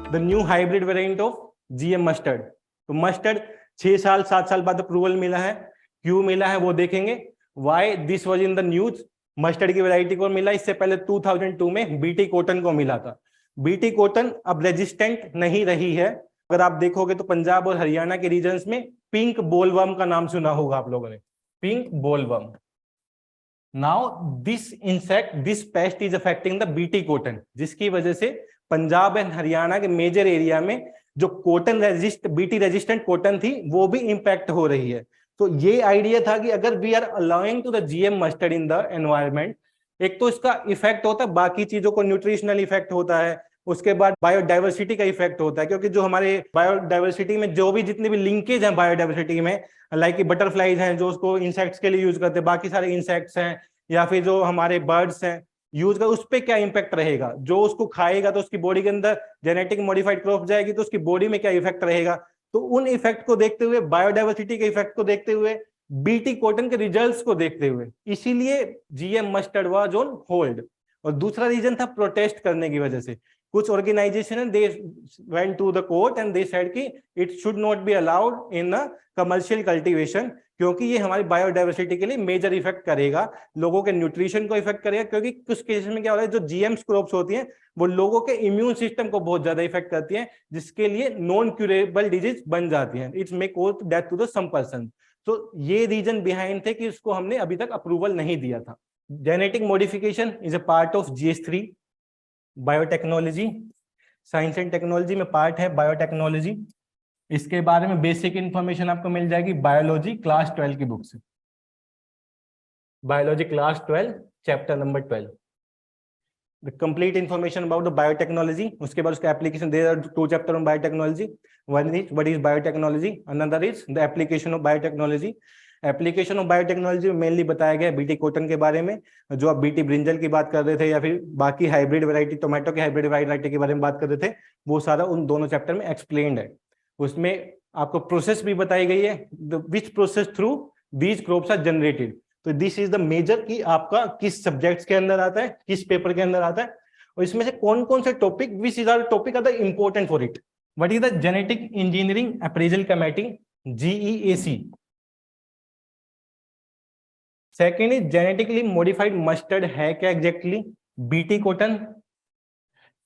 The new hybrid variant of GM mustard. तो mustard 6 साल 7 साल बाद अप्रूवल मिला है, क्यों मिला है वो देखेंगे। Why this was in the news. Mustard की वैरायटी को मिला, इससे पहले 2002 में बीटी कॉटन को मिला था। बीटी कॉटन अब रेजिस्टेंट नहीं रही है। अगर आप देखोगे तो पंजाब और हरियाणा के रीजन्स में पिंक बोलवर्म का नाम सुना होगा आप लोगों ने, pink bollworm. Now this insect, this paste is affecting the BT cotton, जिसकी वजह से पंजाब एंड हरियाणा के मेजर एरिया में जो cotton resist BT resistant cotton थी वो भी इंपैक्ट हो रही है। तो ये आइडिया था कि अगर we are allowing to the GM mustard in the environment, एक तो इसका इफेक्ट होता है, बाकी चीजों को न्यूट्रिशनल इफेक्ट होता है, उसके बाद बायोडाइवर्सिटी का इफेक्ट होता है, क्योंकि जो हमारे बायोडाइवर्सिटी में जो भी जितनी भी लिंकेज है बायोडाइवर्सिटी में, लाइक बटरफ्लाइज हैं जो उसको इंसेक्ट्स के लिए यूज करते हैं, बाकी सारे इंसेक्ट्स हैं या फिर जो हमारे बर्ड्स हैं यूज कर, उस पर क्या इंपैक्ट रहेगा। जो उसको खाएगा तो उसकी बॉडी के अंदर जेनेटिक मॉडिफाइड क्रॉप जाएगी तो उसकी बॉडी में क्या इफेक्ट रहेगा। तो उन इफेक्ट को देखते हुए, बायोडाइवर्सिटी के इफेक्ट को देखते हुए, बीटी कॉटन के रिजल्ट्स को देखते हुए, इसीलिए GM mustard was on hold. और दूसरा रीजन था प्रोटेस्ट करने की वजह से। कुछ organisation they went to the court and they said कि it should not be allowed in a commercial cultivation, क्योंकि ये हमारी बायोडाइवर्सिटी के लिए मेजर इफेक्ट करेगा, लोगों के न्यूट्रिशन को इफेक्ट करेगा। क्योंकि कुछ केसेस में क्या हो रहा है, जो जीएम क्रॉप्स होती हैं वो लोगों के इम्यून सिस्टम को बहुत ज्यादा इफेक्ट करती हैं, जिसके लिए नॉन क्यूरेबल डिजीज बन जाती हैं। It's may cause death to the some person. तो ये रीजन बिहाइंड थे कि इसको हमने अभी तक अप्रूवल नहीं दिया था। Genetic modification is a part of GS3 biotechnology, science and technology में पार्ट है बायोटेक्नोलॉजी। इसके बारे में बेसिक इंफॉर्मेशन आपको मिल जाएगी बायोलॉजी क्लास 12 की बुक से, biology class 12 chapter number 12, the complete information about the biotechnology. उसके बाद उसका application, there are 2 chapter on biotechnology. One is what is biotechnology, another is the application of biotechnology. Application of biotechnology में mainly बताया गया BT cotton के बारे में, जो आप बीटी ब्रिंजल की बात कर रहे थे या फिर बाकी हाइब्रिड वैरायटी, टोमेटो के हाइब्रिड वैरायटी के बारे में बात कर रहे थे, वो सारा उन दोनों चैप्टर में एक्सप्लेन्ड है। उसमें आपको प्रोसेस भी बताई गई है, which process through these crops are generated. तो दिस इज द मेजर कि आपका किस सब्जेक्ट्स के अंदर आता है, किस पेपर के अंदर आता है, और इसमें से कौन कौन से topic, which is are topic are the important for it. What is the genetic engineering appraisal committee, GEAC। Second is genetically modified mustard है क्या exactly, BT cotton,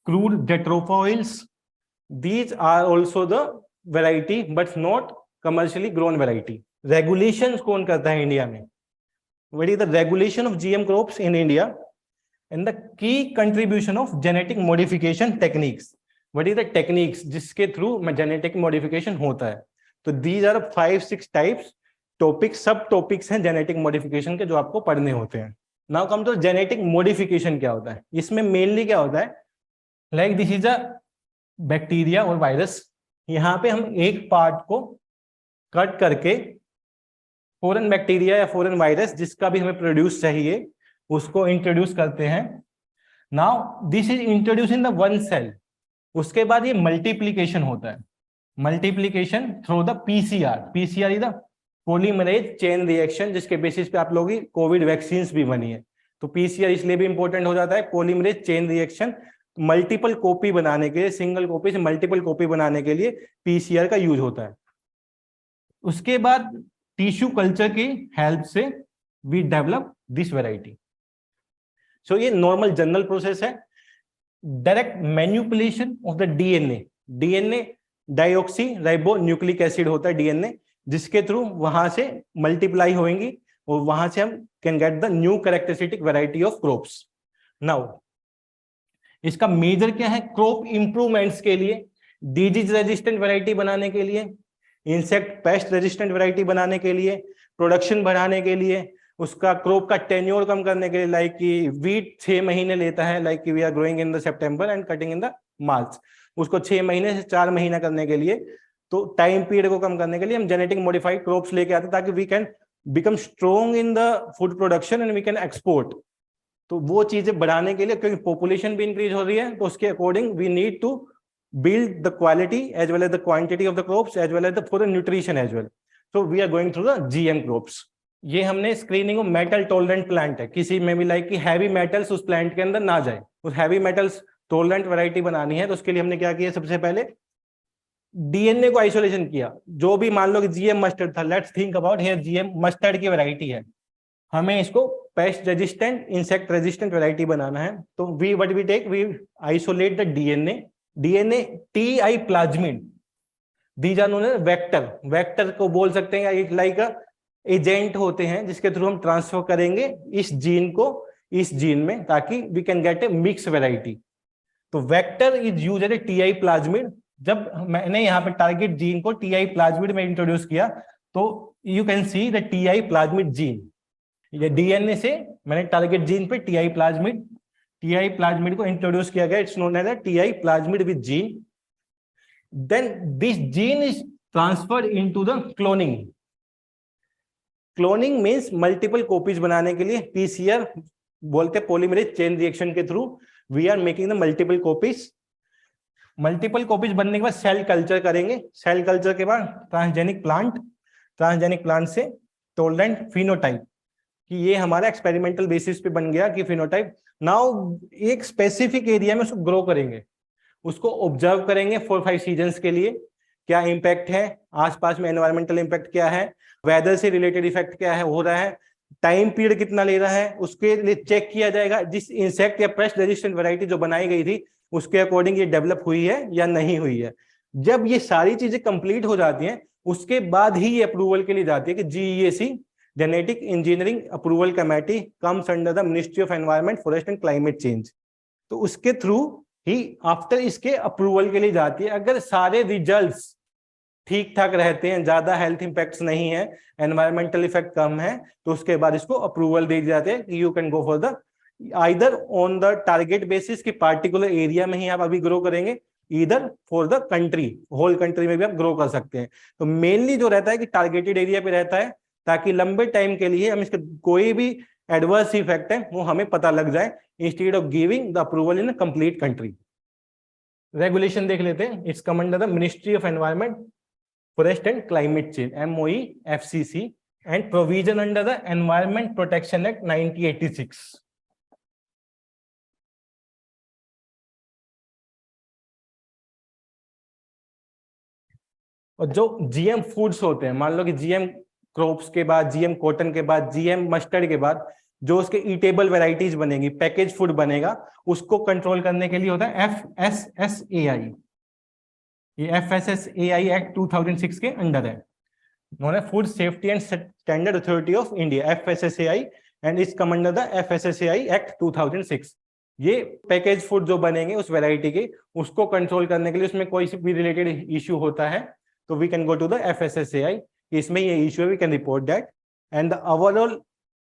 crude jatropha oils, these are also the variety but not commercially grown variety. Regulations कौन करता है India में, what is the regulation of GM crops in India and the key contribution of genetic modification techniques, what is the techniques जिसके through genetic modification होता है। तो these are 5-6 types topic, सब topics हैं जेनेटिक मॉडिफिकेशन के जो आपको पढ़ने होते हैं। Now come to genetic modification क्या होता है। इसमें मेनली क्या होता है, like this is a bacteria और वायरस, यहाँ पे हम एक पार्ट को कट करके फॉरेन बैक्टीरिया या फॉरेन वायरस जिसका भी हमें प्रोड्यूस चाहिए उसको इंट्रोड्यूस करते हैं। Now this is introduce in the one cell. उसके बाद ये मल्टीप्लीकेशन होता है, multiplication through the PCR। PCR is the polymerase chain reaction, जिसके बेसिस पे आप लोगों की कोविड वैक्सीन भी बनी है। तो PCR इसलिए भी इंपॉर्टेंट हो जाता है, polymerase chain reaction, multiple copy बनाने के लिए, सिंगल कॉपी से मल्टीपल कॉपी बनाने के लिए PCR का यूज होता है। उसके बाद टिश्यू कल्चर की हेल्प से वी डेवलप दिस वैरायटी। सो ये नॉर्मल जनरल प्रोसेस है। Direct manipulation of the DNA dioxy ribo nucleic acid होता है DNA, जिसके थ्रू वहां से मल्टीप्लाई होंगी और वहां से हम can get the new characteristic variety of crops. Now इसका मेजर क्या है, क्रॉप इंप्रूवमेंट्स के लिए, डिजीज रेजिस्टेंट वैरायटी बनाने के लिए, इंसेक्ट पेस्ट रेजिस्टेंट वैरायटी बनाने के लिए, प्रोडक्शन बढ़ाने के लिए, उसका क्रॉप का टेन्योर कम करने के लिए, लाइक कि वीट 6 महीने लेता है, like we are growing in the September and cutting in the March, उसको 6 महीने से 4 महीना करने के लिए, तो टाइम पीरियड को कम करने के लिए हम जेनेटिक मॉडिफाइड क्रॉप्स लेके आते हैं ताकि we can become strong in the food production and we can export. तो वो चीजें बढ़ाने के लिए, क्योंकि पॉपुलेशन भी इंक्रीज हो रही है, तो उसके according we need to build the quality as well as the quantity of the crops as well as the for the nutrition as well. So we are going through the GM crops. ये हमने screening of metal tolerant plant है, किसी में भी like कि heavy metals उस plant के अंदर ना जाए, उस हैवी मेटल्स टॉलरेंट वैरायटी बनानी है तो उसके लिए हमने क्या किया, सबसे पहले डीएनए को आइसोलेशन किया। जो भी मान लो कि जीएम मस्टर्ड था, let's think about here GM mustard की वैरायटी है, हमें इसको pest resistant insect resistant variety बनाना है। तो we what we take, we isolate the DNA Ti plasmid, these are known as vector. Vector को बोल सकते हैं एक लाइक एजेंट होते हैं जिसके थ्रू हम ट्रांसफर करेंगे इस जीन को इस जीन में, ताकि we can get a mix variety. तो vector is use as a Ti plasmid. जब मैंने यहाँ पे टारगेट जीन को टीआई प्लाज्मिड में इंट्रोड्यूस किया तो you can see the Ti plasmid gene, ये डीएनए से मैंने टारगेट जीन पे टीआई प्लाज्मिड को इंट्रोड्यूस किया गया। It's known as a Ti plasmid with gene. Then this gene is transferred into the cloning. Cloning means multiple copies बनाने के लिए पीसीआर बोलते हैं, पॉलीमरेज चेन रिएक्शन के through we are making the multiple copies. Multiple copies बनने के बाद cell culture करेंगे। सेल कल्चर के बाद ट्रांसजेनिक प्लांट से टॉलरेंट फिनोटाइप, कि ये हमारा एक्सपेरिमेंटल बेसिस पे बन गया कि फिनोटाइप। नाउ एक स्पेसिफिक एरिया में उसको ग्रो करेंगे, उसको ऑब्जर्व करेंगे 4-5 सीजन्स के लिए, क्या इंपैक्ट है आसपास में, एनवायरमेंटल इंपैक्ट क्या है, वेदर से रिलेटेड इफेक्ट क्या है हो रहा है, टाइम पीरियड कितना ले रहा है, उसके लिए चेक किया जाएगा जिस इंसेक्ट या पेस्ट रेजिस्टेंट वैरायटी जो बनाई गई थी उसके अकॉर्डिंग ये डेवलप हुई है या नहीं हुई है। जब ये सारी चीजें कंप्लीट हो जाती हैं उसके बाद ही ये अप्रूवल के लिए जाती है कि GEAC genetic engineering approval committee comes under the ministry of environment forest and climate change. तो उसके थ्रू ही आफ्टर इसके अप्रूवल के लिए जाती है। अगर सारे रिजल्ट्स ठीक ठाक रहते हैं, ज्यादा हेल्थ इंपैक्ट्स नहीं है, एनवायरमेंटल इफेक्ट कम है, तो उसके बाद इसको अप्रूवल दे जाते हैं कि you can go for the either on the target basis कि पार्टिकुलर एरिया में ही आप अभी ग्रो करेंगे, इधर for the country, whole country में भी आप ग्रो कर सकते हैं। तो मेनली जो रहता है कि टारगेटेड एरिया पे रहता है, ताकि लंबे टाइम के लिए हम इसके कोई भी एडवर्स इफेक्ट है वो हमें पता लग जाए, instead of giving the approval in a complete country. Regulation देख लेते हैं। It's come under the ministry of environment forest and climate change MOE-FCC and provision under the Environment Protection Act 1986। और जो जीएम फूड्स होते हैं, मान लो कि जीएम क्रॉप्स के बाद, जीएम कॉटन के बाद, जीएम मस्टर्ड के बाद जो उसके ईटेबल वैरायटीज बनेगी, पैकेज फूड बनेगा, उसको कंट्रोल करने के लिए होता है FSSAI। ये FSSAI एक्ट 2006 के अंडर है, known as Food Safety and Standard Authority of India, FSSAI, and is come under the FSSAI Act 2006। ये पैकेज फूड जो बनेंगे उस वैरायटी के, उसको कंट्रोल करने के लिए उसमें कोई भी रिलेटेड इश्यू होता है तो we can go to the FSSAI, इसमें ये इश्यू है, we can report that. And the overall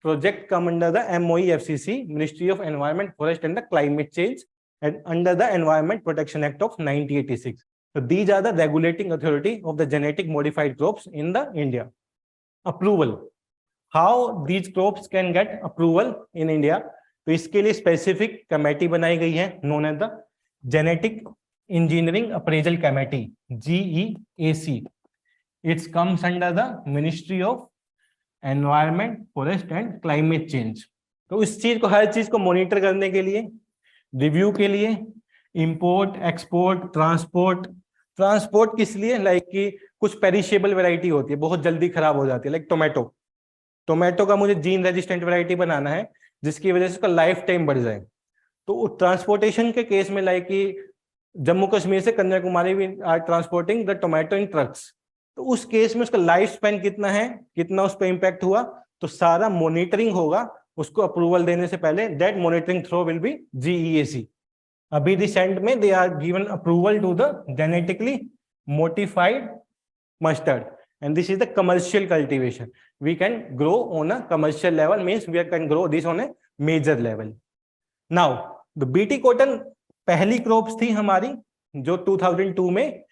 project come under the MOE-FCC, ministry of environment forest and the climate change, and under the environment protection act of 1986। So these are the regulating authority of the genetic modified crops in the India. Approval. How these crops can get approval in India? तो इसके लिए specific committee बनाई गई है, known as the Genetic Engineering Appraisal Committee, GEAC. It comes under the Ministry of Environment, Forest and Climate Change. तो इस चीज को, हर चीज को मॉनिटर करने के लिए, रिव्यू के लिए, इंपोर्ट, एक्सपोर्ट, ट्रांसपोर्ट किस लिए, लाइक कि कुछ पेरिशेबल वैरायटी होती है, बहुत जल्दी खराब हो जाती है, लाइक टोमेटो का मुझे जीन रेजिस्टेंट वैरायटी बनाना है जिसकी वजह से उसका लाइफ टाइम बढ़ जाए। तो ट्रांसपोर्टेशन के केस में, लाइक कि जम्मू कश्मीर से कन्याकुमारी भी are transporting the tomato in trucks, तो उस केस में उसका लाइफ स्पैन कितना है, कितना उस पर इंपैक्ट हुआ, तो सारा मॉनिटरिंग होगा उसको अप्रूवल देने से पहले। That monitoring through will be GEAC। अभी रिसेंट में they are given approval to the genetically modified mustard, and this is the commercial cultivation. We can grow on a commercial level, means we can grow this on a major level. Now the BT cotton पहली crops थी हमारी जो 2002 में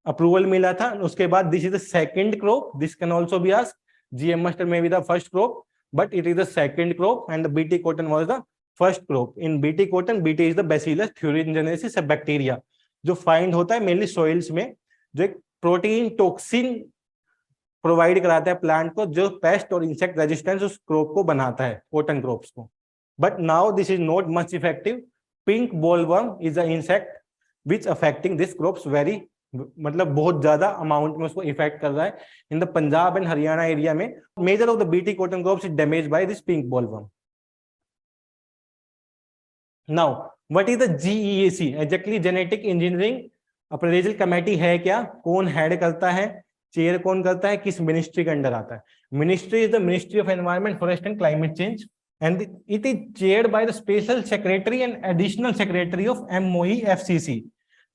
approval मिला था। उसके बाद this is the second crop, this can also be asked, GM mustard may be the first crop but it is the second crop and the BT cotton was the first crop. In BT cotton, BT is the Bacillus thuringiensis bacteria जो find होता है mainly soils में, जो एक protein toxin provide कराता है plant को, जो पेस्ट और इंसेक्ट रेजिस्टेंस उस क्रॉप को बनाता है, कॉटन क्रॉप्स को। But now this is not much effective pink bollworm is a insect which affecting this crops very, मतलब बहुत ज्यादा अमाउंट में उसको इफेक्ट कर रहा है in the Punjab and Haryana area में। Major of the BT cotton crops is damage by this pink bollworm. Now what is the GEAC? Exactly genetic engineering appraisal committee है क्या? कौन हेड करता है? चेयर कौन करता है? किस मिनिस्ट्री के अंडर आता है? Ministry is the ministry of environment, forest and climate change, and it is chaired by the special secretary and additional secretary of MOEFCC।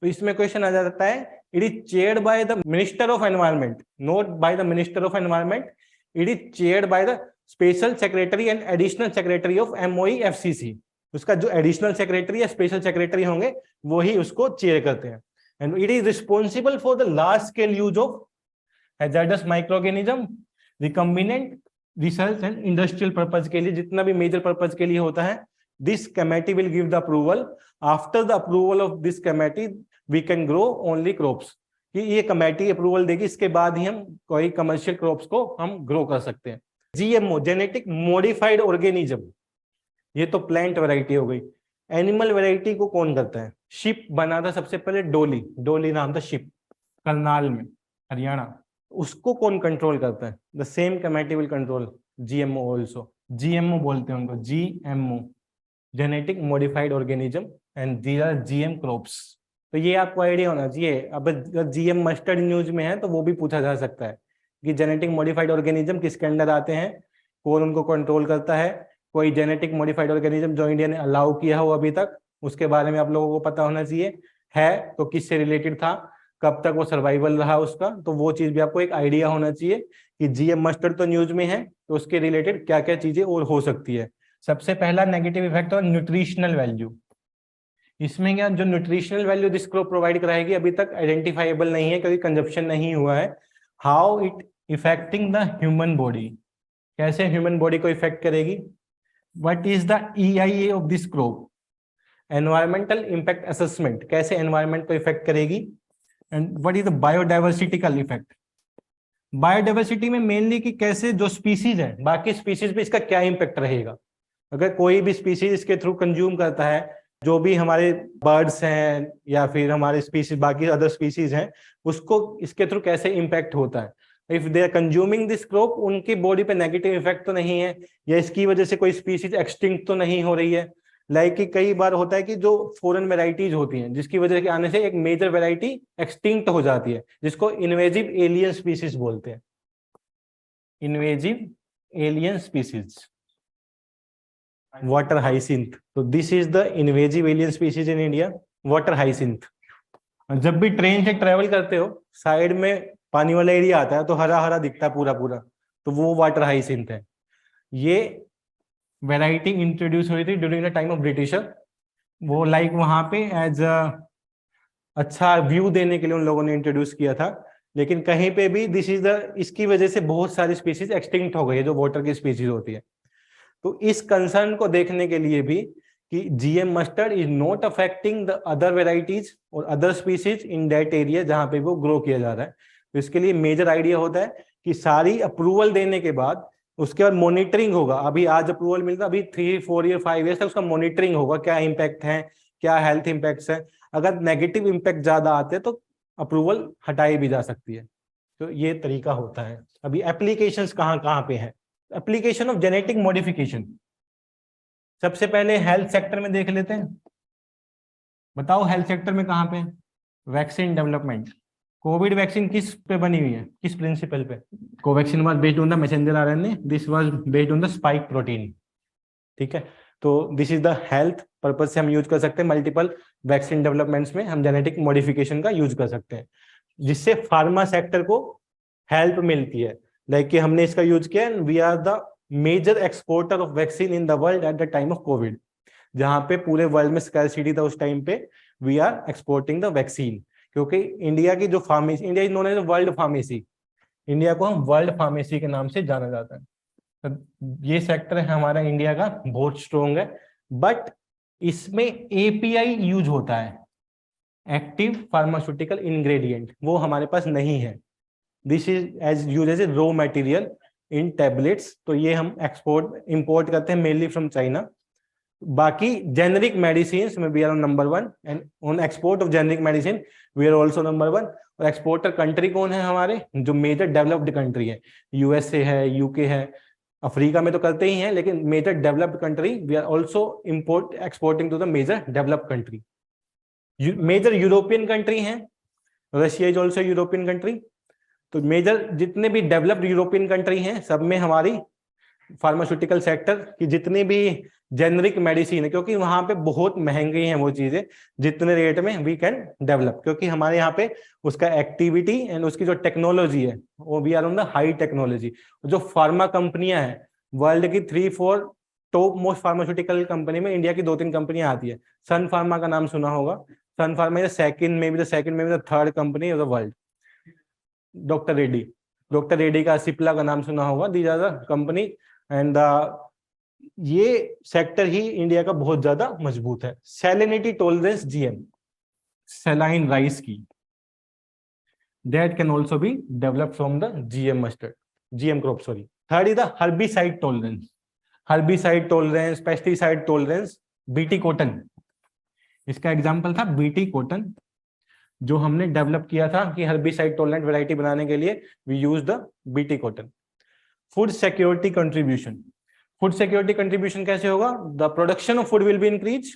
तो इसमें क्वेश्चन आ जाता है, it is chaired by the minister of environment, not by the minister of environment, it is chaired by the special secretary and additional secretary of MOEFCC। उसका जो additional secretary या special secretary होंगे वो ही उसको chair करते हैं। And it is responsible for the large scale use of hazards microorganism, recombinant research and industrial purpose के लिए, जितना भी मेजर पर्पज के लिए होता है। This committee will give the approval. After the approval of this committee we can grow only crops. कि ये कमेटी अप्रूवल देगी, इसके बाद ही हम कोई कमर्शियल क्रॉप्स को हम ग्रो कर सकते हैं। जीएमओ, जेनेटिक मॉडिफाइड ऑर्गेनिज्म, ये तो प्लांट वैरायटी हो गई। एनिमल वैरायटी को कौन करता है? शिप बना था सबसे पहले, डोली, डोली नाम था शिप, करनाल में, हरियाणा। उसको कौन कंट्रोल करता है? The same committee will control GMO also. GMO बोलते हैं उनको, GMO, genetic modified organism, and these are GM crops. तो ये आपको आइडिया होना चाहिए। अब जीएम मस्टर्ड न्यूज में है तो वो भी पूछा जा सकता है कि जेनेटिक मॉडिफाइड ऑर्गेनिज्म किसके अंडर आते हैं, कौन उनको कंट्रोल करता है। कोई जेनेटिक मॉडिफाइड ऑर्गेनिज्म जो इंडिया ने अलाउ किया हो अभी तक, उसके बारे में आप लोगों को पता होना चाहिए। है तो किससे रिलेटेड था, कब तक वो सर्वाइवल रहा उसका, तो वो चीज भी आपको एक आइडिया होना चाहिए कि जीएम मस्टर्ड तो न्यूज में है, तो उसके रिलेटेड क्या क्या चीजें और हो सकती है। सबसे पहला नेगेटिव इफेक्ट और न्यूट्रिशनल वैल्यू। इसमें क्या, जो nutritional value this crop provide कराएगी अभी तक आइडेंटिफाइबल नहीं है, क्योंकि कंजप्शन नहीं हुआ है। How it effecting the human body, कैसे ह्यूमन बॉडी को इफेक्ट करेगी। What is the EIA of this crop, environmental impact assessment, कैसे एनवायरमेंट को इफेक्ट करेगी। And what is the biodiversitical effect, biodiversity में मेनली कि कैसे जो स्पीसीज है बाकी स्पीसीज पे इसका क्या इंपैक्ट रहेगा। अगर कोई भी स्पीसीज इसके थ्रू कंज्यूम करता है, जो भी हमारे बर्ड्स हैं या फिर हमारे स्पीसीज बाकी अदर स्पीसीज हैं, उसको इसके थ्रू कैसे इंपैक्ट होता है। If they are consuming this crop, उनकी बॉडी पे नेगेटिव इफेक्ट तो नहीं है, या इसकी वजह से कोई स्पीसीज एक्सटिंक्ट तो नहीं हो रही है। लाइक कि कई बार होता है कि जो फॉरेन वेराइटीज होती हैं जिसकी वजह के आने से एक मेजर वेराइटी एक्सटिंक्ट हो जाती है, जिसको इन्वेजिव एलियन स्पीसीज बोलते हैं। Invasive alien species, water hyacinth, तो this is the invasive alien species in India, water hyacinth. जब भी ट्रेन से ट्रेवल करते हो, साइड में पानी वाला एरिया आता है तो हरा हरा दिखता है पूरा पूरा, तो वो वाटर हाइसिंथ है। ये वैरायटी इंट्रोड्यूस हुई थी during the time of britisher. वो लाइक वहां पे एज अच्छा व्यू देने के लिए उन लोगों ने इंट्रोड्यूस किया था, लेकिन कहीं पे भी दिस इज द, इसकी वजह से बहुत सारी स्पीसीज एक्सटिंक्ट हो गई है जो वाटर की स्पीसीज होती है। तो इस कंसर्न को देखने के लिए भी कि GM mustard is not affecting the other varieties और other species in that area जहां पे वो ग्रो किया जा रहा है, तो इसके लिए मेजर आइडिया होता है कि सारी अप्रूवल देने के बाद उसके बाद मॉनिटरिंग होगा। अभी आज अप्रूवल मिलता है, अभी 3, 4 ईयर 5 ईयर्स तक उसका मॉनिटरिंग होगा, क्या इम्पैक्ट है, क्या हेल्थ इम्पैक्ट्स है। अगर नेगेटिव इम्पैक्ट ज्यादा आते हैं तो अप्रूवल हटाई भी जा सकती है। तो ये तरीका होता है। अभी एप्लीकेशंस कहाँ कहाँ पे है। एप्लीकेशन ऑफ जेनेटिक मॉडिफिकेशन, सबसे पहले हेल्थ सेक्टर में देख लेते हैं। बताओ हेल्थ सेक्टर में कहाँ पे? Vaccine development. कोविड वैक्सीन किस पे बनी हुई है, किस प्रिंसिपल पे? Covaxin was based on the messenger RNA, this was based on the spike protein. ठीक है, तो this is the health purpose से हम यूज कर सकते हैं। मल्टीपल वैक्सीन डेवलपमेंट्स में हम जेनेटिक मॉडिफिकेशन का यूज कर सकते हैं, जिससे फार्मा सेक्टर को हेल्प मिलती है। लाइक कि हमने इसका यूज किया, we are the major exporter of vaccine in the world at the time of COVID, जहां पे पूरे वर्ल्ड में स्कैरसिटी था उस टाइम पे, we are exporting the vaccine. क्योंकि इंडिया की जो pharmacy, India is known as world pharmacy, India को हम वर्ल्ड फार्मेसी के नाम से जाना जाता है। तो ये सेक्टर है हमारा इंडिया का, बहुत स्ट्रोंग है। बट इसमें एपीआई यूज होता है, एक्टिव फार्मास्यूटिकल इंग्रेडिएंट, वो हमारे पास नहीं है। This is as use as a raw material in tablets. तो ये हम एक्सपोर्ट इंपोर्ट करते हैं मेनली फ्रॉम चाइना। बाकी जेनरिक मेडिसिन में we are on number 1 and on export of generic medicine we are also number 1। और exporter country कौन है हमारे, जो मेजर डेवलप्ड कंट्री है, यूएसए है, यूके है, अफ्रीका में तो करते ही हैं, लेकिन major developed country we are also import exporting to the major developed country. Major European country हैं, Russia is also European country. तो मेजर जितने भी डेवलप्ड यूरोपियन कंट्री हैं सब में हमारी फार्मास्यूटिकल सेक्टर की जितनी भी जेनरिक मेडिसिन है, क्योंकि वहां पे बहुत महंगी हैं वो चीजें जितने रेट में वी कैन डेवलप, क्योंकि हमारे यहाँ पे उसका एक्टिविटी एंड उसकी जो टेक्नोलॉजी है वो we are on the high technology. जो फार्मा कंपनियां हैं वर्ल्ड की 3-4 टॉप मोस्ट फार्मास्यूटिकल कंपनी में इंडिया की 2-3 कंपनियां आती है। सन फार्मा का नाम सुना होगा, सन फार्मा इज सेकंड में भी the third company of the world. Doctor Reddy का सिप्ला का नाम सुना होगा, these are the company and ये सेक्टर ही इंडिया का बहुत ज्यादा मजबूत है। Salinity tolerance GM, saline rice की, that can also be developed from the GM mustard, GM crop sorry. Third is the herbicide tolerance, pesticide tolerance, BT cotton. इसका example था बीटी कॉटन, जो हमने डेवलप किया था कि हर्बिसाइड टॉलरेंट वैरायटी बनाने के लिए we use the BT cotton. Food security contribution कैसे होगा, the production of food will be increase,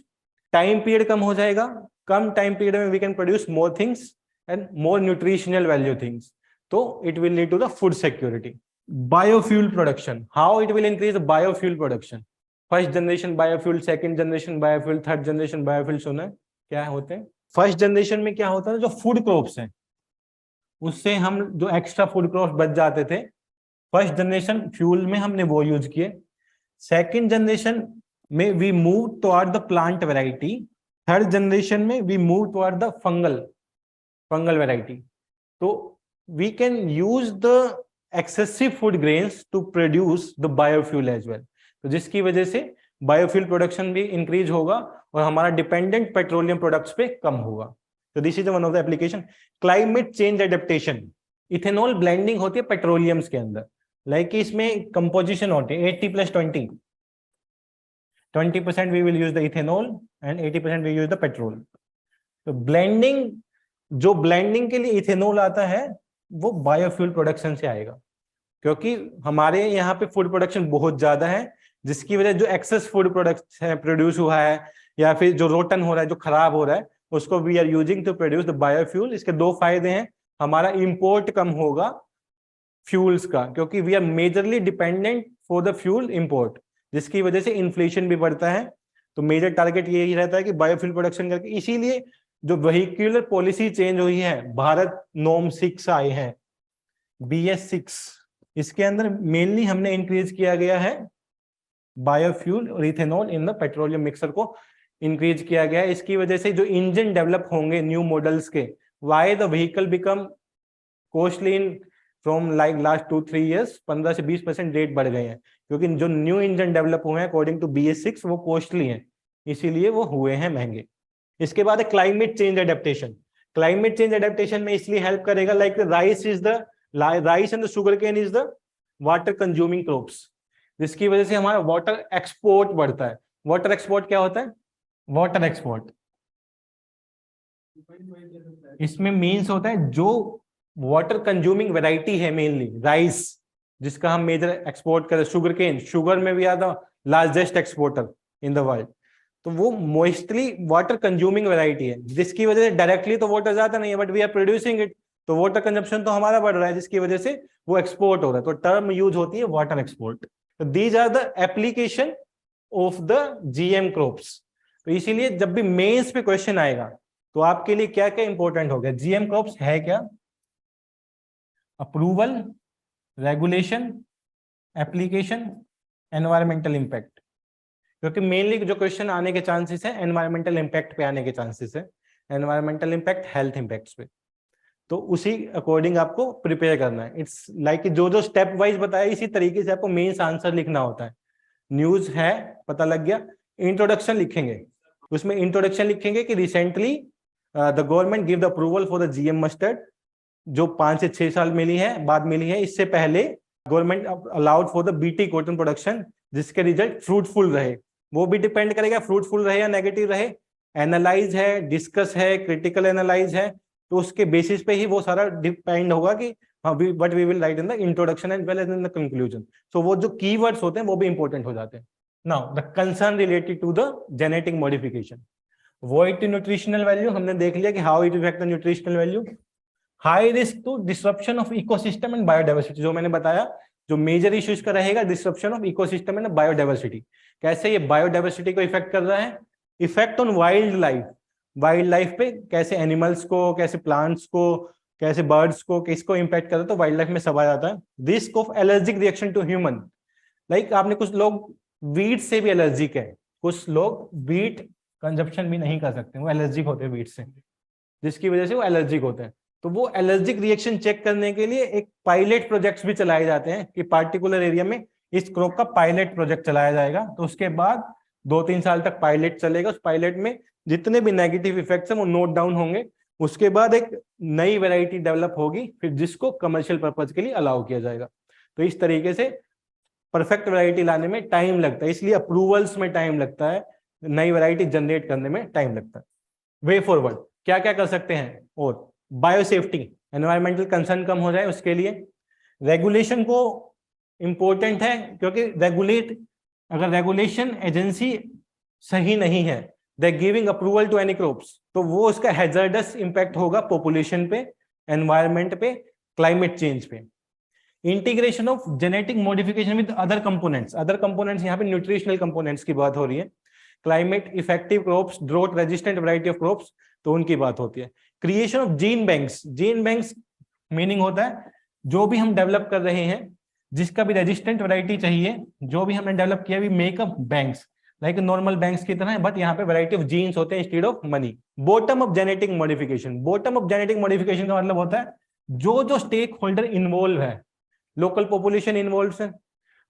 time period कम हो जाएगा, कम टाइम पीरियड में we can produce more things and more nutritional value things, तो it will lead to the food security. Biofuel production, how it will increase biofuel production, first generation biofuel, second generation biofuel, third generation biofuel सुना है क्या होते हैं। First generation में क्या होता है, जो फूड क्रॉप्स हैं उससे हम जो एक्स्ट्रा फूड क्रॉप्स बच जाते थे फर्स्ट जनरेशन फ्यूल में हमने वो यूज किए। सेकंड जनरेशन में we move toward the plant variety, third generation में we move toward the fungal variety. तो we can use the excessive food grains to produce the biofuel as well, तो जिसकी वजह से बायोफ्यूल प्रोडक्शन भी increase होगा और हमारा डिपेंडेंट पेट्रोलियम प्रोडक्ट्स पे कम होगा। तो this is one of the application. Climate change adaptation, ethanol blending होती है पेट्रोलियम्स के अंदर, लाइक इसमें कंपोजिशन होती है 80+20, 20% we will use the ethanol and 80% we use the petrol. तो ब्लेंडिंग, जो ब्लेंडिंग के लिए इथेनॉल आता है वो बायोफ्यूल प्रोडक्शन से आएगा, क्योंकि हमारे यहाँ पे फूड प्रोडक्शन बहुत ज्यादा है, जिसकी वजह जो एक्सेस फूड प्रोडक्ट है प्रोड्यूस हुआ है या फिर जो रोटन हो रहा है, जो खराब हो रहा है, उसको we are using to produce the biofuel. इसके दो फायदे हैं, हमारा इंपोर्ट कम होगा फ्यूल्स का, क्योंकि we are majorly dependent for the fuel import, जिसकी वजह से इन्फ्लेशन भी बढ़ता है। तो मेजर टारगेट यही रहता है कि बायोफ्यूल प्रोडक्शन करके, इसीलिए जो व्हीक्यूलर पॉलिसी चेंज हुई है, भारत नॉर्म 6 आए हैं, BS6, इसके अंदर मेनली हमने इंक्रीज किया गया है बायोफ्यूल और ethanol in the petroleum mixer को इंक्रीज किया गया है। इसकी वजह से जो इंजन डेवलप होंगे न्यू मॉडल्स के, why the vehicle become costly in from like last 2-3 years, 15 से 20% रेट बढ़ गए हैं, क्योंकि जो न्यू इंजन डेवलप हुए हैं अकॉर्डिंग टू BS6 वो कॉस्टली हैं, इसीलिए वो हुए हैं महंगे। इसके बाद climate change adaptation. Climate change adaptation में इसलिए हेल्प करेगा, like rice and the sugarcane is the water consuming crops, जिसकी वजह से हमारा वाटर एक्सपोर्ट बढ़ता है। वाटर एक्सपोर्ट क्या होता है, वाटर एक्सपोर्ट इसमें मीन्स होता है जो वाटर कंज्यूमिंग वैरायटी है, मेनली राइस जिसका हम मेजर एक्सपोर्ट करें, शुगर केन, शुगर में भी are the largest exporter in the world, तो वो मोस्टली वाटर कंज्यूमिंग वैरायटी है, जिसकी वजह से डायरेक्टली तो वाटर जाता नहीं है, but we are producing it, तो वाटर कंजप्शन तो हमारा बढ़ रहा है, जिसकी वजह से वो एक्सपोर्ट हो रहा है, तो टर्म यूज होती है वाटर एक्सपोर्ट। तो these are the application of the GM crops. तो इसीलिए जब भी मेंस पे क्वेश्चन आएगा तो आपके लिए क्या क्या इंपॉर्टेंट हो गया, जीएम क्रॉप्स है क्या, approval, regulation, application, environmental impact, क्योंकि मेनली जो क्वेश्चन आने के चांसेस है एनवायरमेंटल इंपैक्ट पे आने के चांसेस है, एनवायरमेंटल इंपैक्ट हेल्थ इंपैक्ट्स पे, तो उसी अकॉर्डिंग आपको प्रिपेयर करना है। इट्स लाइक जो जो स्टेप वाइज बताया इसी तरीके से आपको मेंस आंसर लिखना होता है। न्यूज है पता लग गया, इंट्रोडक्शन लिखेंगे, उसमें इंट्रोडक्शन लिखेंगे कि recently the government give the approval for the GM mustard, जो 5 से 6 साल मिली है, बाद मिली है, इससे पहले government allowed for the BT cotton production, जिसके रिजल्ट फ्रूटफुल रहे, वो भी डिपेंड करेगा फ्रूटफुल रहे या नेगेटिव रहे। एनालाइज है, डिस्कस है, क्रिटिकल एनालाइज है, तो उसके बेसिस पे ही वो सारा डिपेंड होगा कि हाँ but we will write in the introduction as well as in the conclusion. So वो जो कीवर्ड्स होते हैं वो भी इंपॉर्टेंट हो जाते हैं। Now the concern related to the genetic modification. Void to nutritional value हमने देख लिया कि how it effect the nutritional value. High risk to disruption of ecosystem and biodiversity, जो मैंने बताया जो मेजर इश्यूज का रहेगा, disruption of ecosystem and biodiversity. कैसे ये बायोडाइवर्सिटी को इफेक्ट कर रहा है? Effect on wildlife, wildlife पे कैसे एनिमल्स को, कैसे प्लांट्स को, कैसे बर्ड्स को, किसको इंपैक्ट कर रहा है, तो वाइल्ड लाइफ में सब आ जाता है। Risk of allergic reaction to human, like आपने कुछ लोग वीट से भी एलर्जिक है, कुछ लोग वीट कंजप्शन भी नहीं कर सकते, वो एलर्जिक होते हैं वीट से, जिसकी वजह से वो एलर्जिक होते हैं। तो वो एलर्जिक रिएक्शन चेक करने के लिए एक पायलट प्रोजेक्ट्स भी चलाए जाते हैं कि पार्टिकुलर एरिया में इस क्रॉप का पायलट प्रोजेक्ट चलाया जाएगा। तो उसके बाद 2-3 साल तक पायलट चलेगा, उस पायलट में जितने भी नेगेटिव इफेक्ट्स हैं वो नोट डाउन होंगे। उसके बाद एक नई वैरायटी डेवलप होगी फिर जिसको कमर्शियल पर्पज के लिए अलाउ किया जाएगा। तो इस तरीके से परफेक्ट वैरायटी लाने में टाइम लगता है, इसलिए अप्रूवल्स में टाइम लगता है, नई वैरायटी जनरेट करने में टाइम लगता है। वे फॉरवर्ड क्या क्या कर सकते हैं? और बायोसेफ्टी, एनवायरमेंटल कंसर्न कम हो जाए उसके लिए रेगुलेशन को इंपॉर्टेंट है, क्योंकि अगर रेगुलेशन एजेंसी सही नहीं है, they giving approval to any crops, तो वो उसका हैजर्डस इंपैक्ट होगा पॉपुलेशन पे, एनवायरमेंट पे, क्लाइमेट चेंज पे। Integration of genetic modification with other components यहाँ पे न्यूट्रिशनल कंपोनेंट्स की बात हो रही है। Climate effective crops, drought resistant variety of crops, तो उनकी बात होती है। Creation of gene banks meaning होता है जो भी हम डेवलप कर रहे हैं, जिसका भी रेजिस्टेंट वैरायटी चाहिए, जो भी हमने डेवलप किया, we make up banks like normal banks की तरह, बट यहाँ पे वैरायटी ऑफ जीन्स होते हैं instead of money. Bottom of genetic modification का मतलब होता है जो जो स्टेक होल्डर इन्वॉल्व है, लोकल पॉपुलेशन इन्वॉल्व है,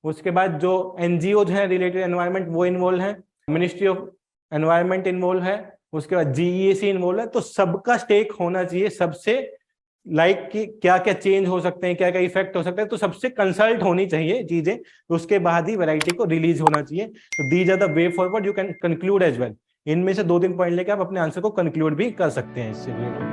उसके बाद जो एनजीओ है रिलेटेड एनवायरमेंट वो इन्वॉल्व है, मिनिस्ट्री ऑफ एनवायरमेंट इन्वॉल्व है, उसके बाद जीईएसी इन्वॉल्व है। तो सबका स्टेक होना चाहिए, सबसे लाइक कि क्या क्या चेंज हो सकते हैं, क्या क्या इफेक्ट हो सकता है, तो सबसे कंसल्ट होनी चाहिए चीजें, तो उसके बाद ही वैरायटी को रिलीज होना चाहिए। तो these are the way forward, you can conclude as well. इनमें से 2-3 पॉइंट लेके आप अपने आंसर को कंक्लूड भी कर सकते हैं इससे रिलेटेड।